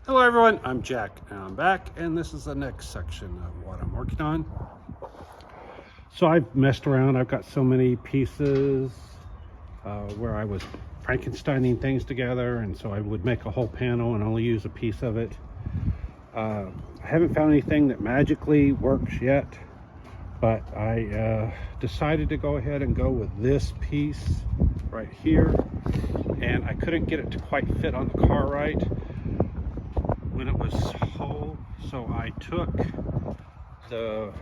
Hello everyone, I'm Jack and I'm back, and this is the next section of what I'm working on. So I've messed around. I've got so many pieces where I was Frankensteining things together, and so I would make a whole panel and only use a piece of it. I haven't found anything that magically works yet, but I decided to go ahead and go with this piece right here, and I couldn't get it to quite fit on the car right when it was whole, so I took the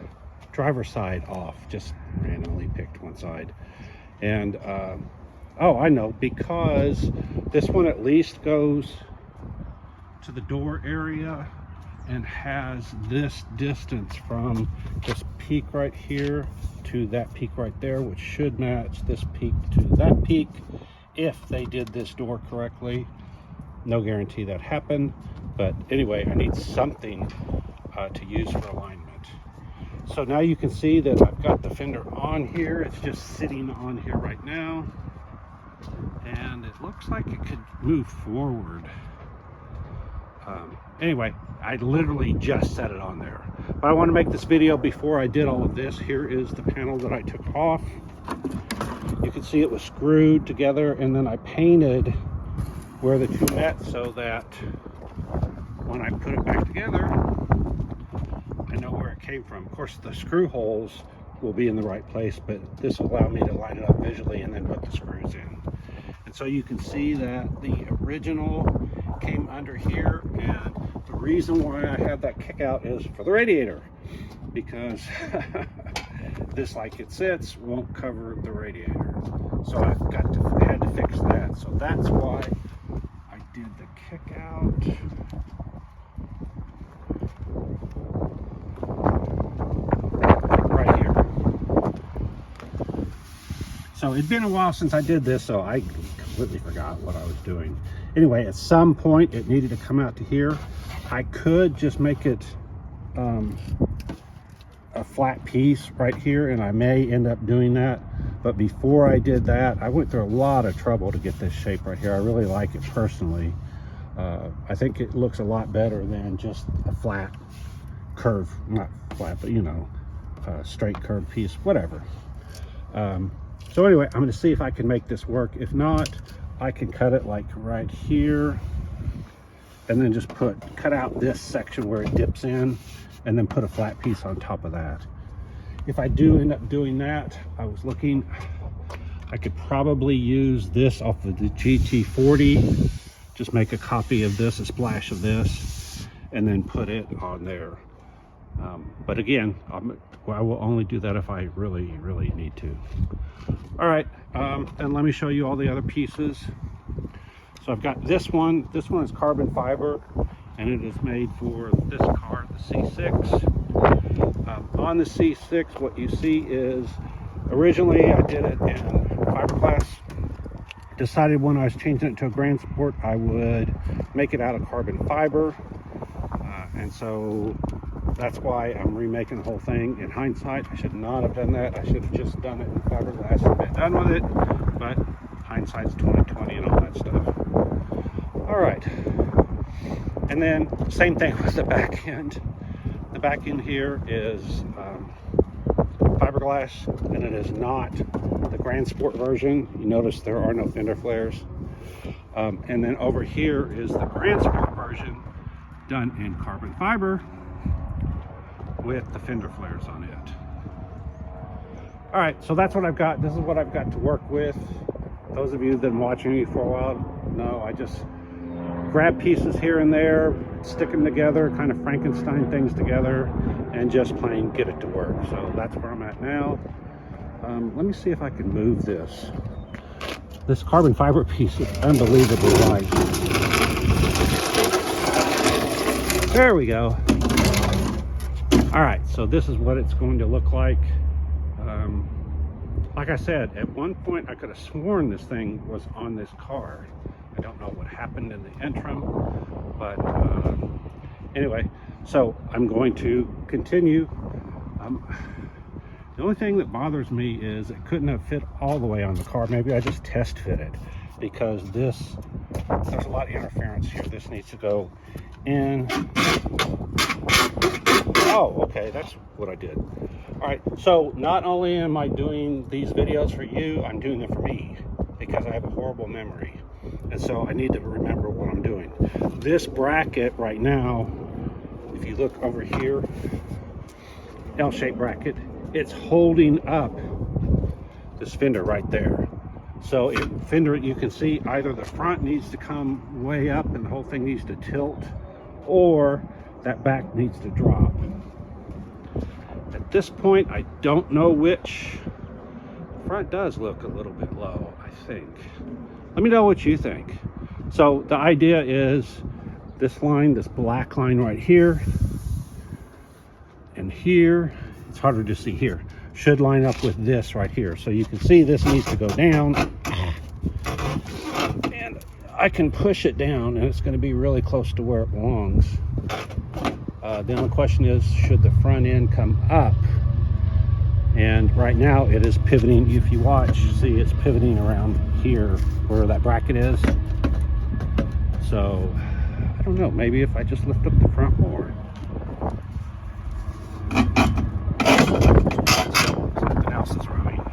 driver's side off, just randomly picked one side. And oh, I know, because this one at least goes to the door area and has this distance from this peak right here to that peak right there, which should match this peak to that peak if they did this door correctly. No guarantee that happened, but anyway, I need something to use for alignment. So now you can see that I've got the fender on here. It's just sitting on here right now, and it looks like it could move forward. Anyway, I literally just set it on there, but I want to make this video before I did all of this. Here is the panel that I took off. You can see it was screwed together, and then I painted where the two met so that when I put it back together, I know where it came from. Of course, the screw holes will be in the right place, but this will allow me to line it up visually and then put the screws in. And so you can see that the original came under here, and the reason why I had that kick out is for the radiator, because this, like it sits, won't cover the radiator. So I've had to fix that. So that's why I did the kick out. Right here. So it'd been a while since I did this, so I completely forgot what I was doing. Anyway, at some point it needed to come out to here. I could just make it a flat piece right here, and I may end up doing that. But before I did that, I went through a lot of trouble to get this shape right here. I really like it personally. I think it looks a lot better than just a flat curve, not flat, but you know, straight curve piece, whatever. So anyway, I'm going to see if I can make this work. If not, I can cut it like right here, and then just cut out this section where it dips in, and then put a flat piece on top of that. If I do end up doing that, I was looking, I could probably use this off of the GT40, just make a copy of this, a splash of this, and then put it on there. But again, I will only do that if I really need to. All right, then let me show you all the other pieces. So I've got this one. This one is carbon fiber, and it is made for this car, the C6. On the C6, what you see is, originally I did it in fiberglass. Decided when I was changing it to a Grand Sport, I would make it out of carbon fiber. And so that's why I'm remaking the whole thing. In hindsight, I should not have done that. I should have just done it in fiberglass and been done with it. But hindsight's 20/20 and all that stuff. All right. And then same thing with the back end. The back end here is fiberglass, and it is not the Grand Sport version. You notice there are no fender flares. And then over here is the Grand Sport version, done in carbon fiber with the fender flares on it. All right, so that's what I've got. This is what I've got to work with. Those of you that have been watching me for a while know I just grab pieces here and there, stick them together, kind of Frankenstein things together, and just plain get it to work. So that's where I'm at now. Let me see if I can move this. This carbon fiber piece is unbelievably light. There we go. All right, so this is what it's going to look like. Like I said, at one point I could have sworn this thing was on this car. I don't know what happened in the interim, but anyway, so I'm going to continue. The only thing that bothers me is it couldn't have fit all the way on the car. Maybe I just test fit it, because there's a lot of interference here. This needs to go And oh, okay, that's what I did. All right, so not only am I doing these videos for you, I'm doing them for me because I have a horrible memory. And so I need to remember what I'm doing. This bracket right now, if you look over here, L-shaped bracket, it's holding up this fender right there. So fender, you can see either the front needs to come way up and the whole thing needs to tilt, or that back needs to drop. At this point, I don't know which. Front does look a little bit low, I think. Let me know what you think. So the idea is this line, this black line right here and here, it's harder to see here, should line up with this right here. So you can see this needs to go down, and I can push it down and it's going to be really close to where it belongs. The only question is, should the front end come up? And right now it is pivoting. If you watch, see it's pivoting around here where that bracket is. So I don't know, maybe if I just lift up the front more. Something else is running.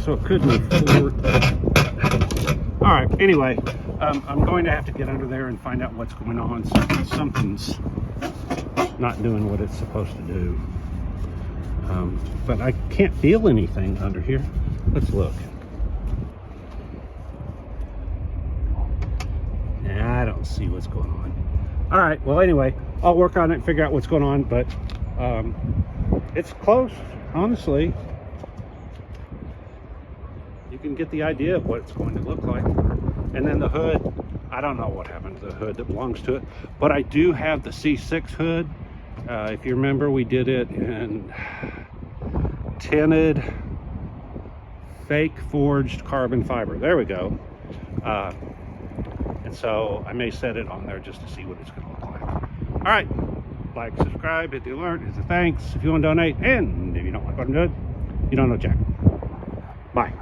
So it could move forward. All right, anyway, I'm going to have to get under there and find out what's going on. Something's not doing what it's supposed to do. But I can't feel anything under here. Let's look. I don't see what's going on. All right, well, anyway, I'll work on it and figure out what's going on, but it's close, honestly. You can get the idea of what it's going to look like. And then the hood, I don't know what happened to the hood that belongs to it, but I do have the C6 hood. If you remember, we did it in tinted, fake forged carbon fiber. There we go. And so I may set it on there just to see what it's going to look like. All right, like, subscribe, hit the alert, hit the thanks if you want to donate, and if you don't like what I'm doing, you don't know jack. Bye.